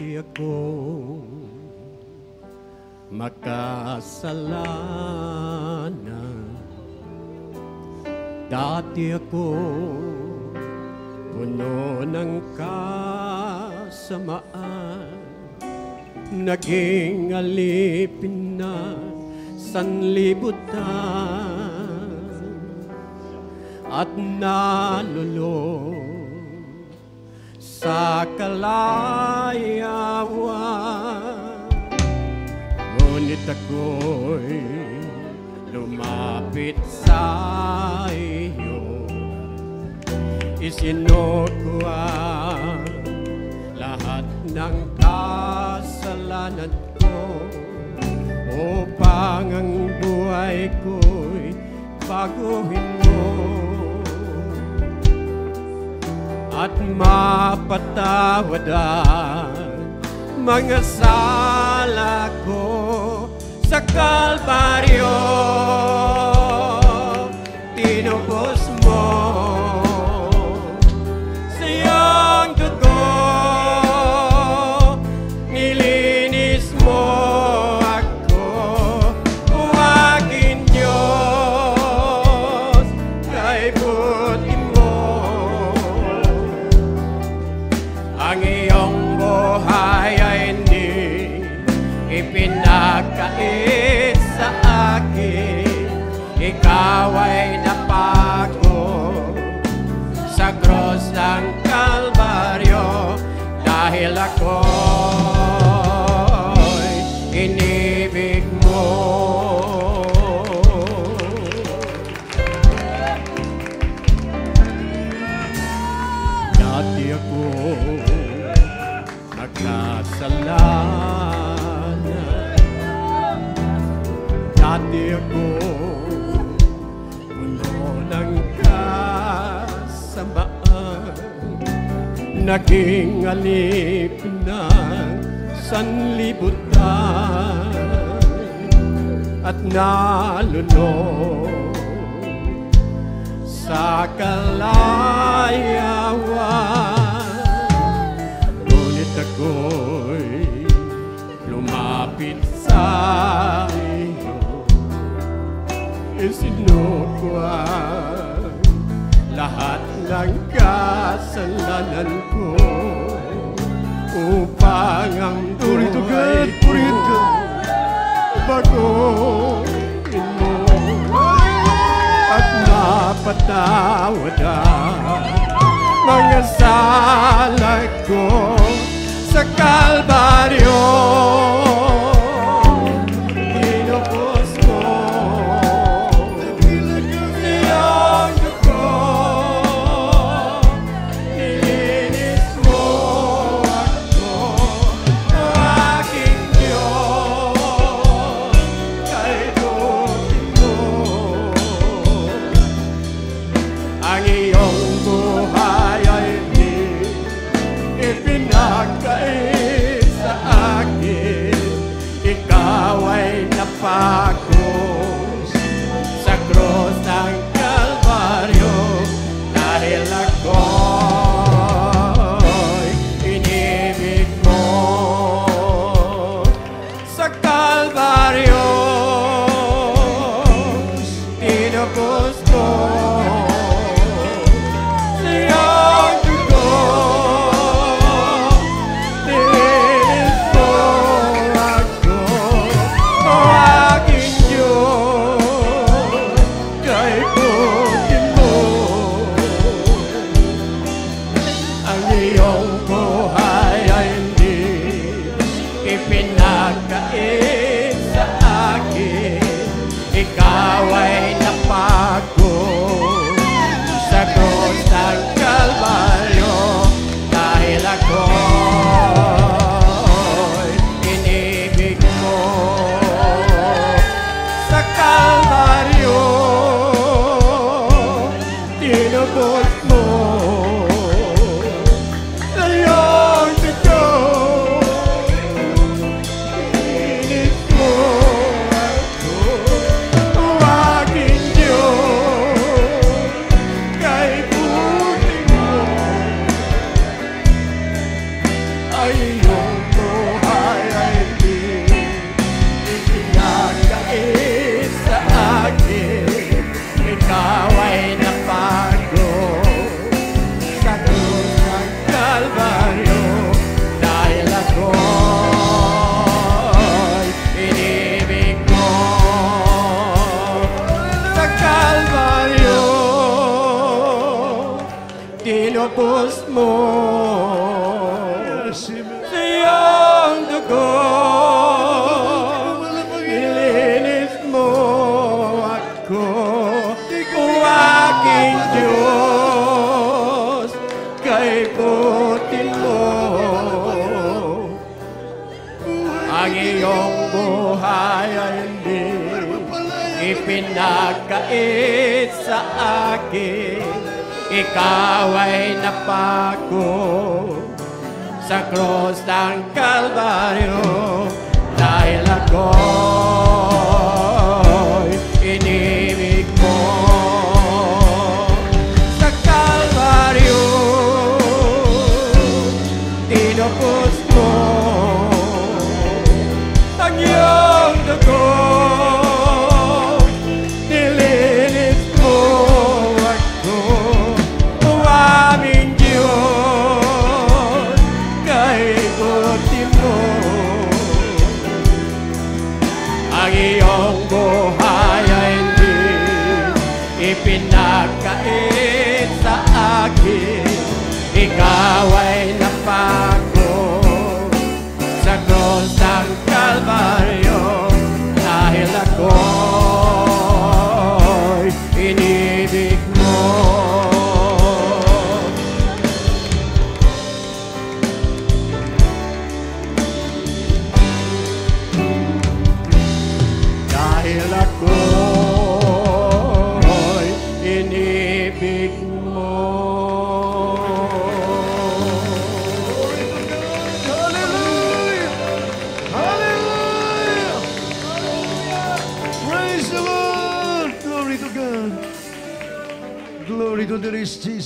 Dati ako makasalanan, dati ako puno ng kasamaan, naging alipin na sanlibutan at nalulong sa kalayawan. Ngunit ako'y lumapit sa iyo, isinod ko ang lahat ng kasalanan ko, upang ang buhay ko'y baguhin mo at mapatawad ang mga sala ko sa Kalbaryo. Tinubos mo sa iyong dugo, nilinis mo ako, aking Diyos, kay buti mo. Ang iyong buhay ay hindi ipinagkait sa akin, ikaw ay napako sa cross ng Kalbaryo, dahil ako'y inibig mo. Dati ako nagkasalanan, dati ako puno ng kasamaan, naging alipin ng sanlibutan at nalulong sa kalayawan. Ngunit ako'y lumapit sa iyo, isinod ko ang lahat ng kasalanan ko, upang ang buhay ko baguhin mo at mapatawad ang mga sala ko sa Kalbaryo. Tinubos mo iyong dugo, nilinis mo ako, aking Diyos, kay buti mo. Ang iyong buhay ay di ipinagkait sa akin, ikaw ay napako sa cross ng Kalbaryo, dahil ako'y inibig mo. Sa Kalbaryo tinubos mo sa iyong dugo, nilinis mo ako, aking Diyos, kay buti mo. Ang iyong buhay ay hindi ipinagkait sa akin, ikaw ay napako tinubos mo Yes, amen. sa iyong dugo. Nilinis mo ako, o aking Diyos, kay butin mo. Ang iyong buhay ay hindi ipinagkait sa akin. Ikaw ay napako sa krus ng Kalbaryo, dahil ako'y inibig mo. Sa Kalbaryo, tinubos mo ang iyong dugo. Nilinis mo ako, o aming Diyos, kay butin mo. Ang iyong buhay ay hindi ipinagkait sa akin. Ikaw ay napako sa krus ng Kalbaryo, dahil ako'y inibig mo. Dahil ako'y inibig mo. Hallelujah! Hallelujah! Praise the Lord! Glory to God! Glory to the rich Jesus.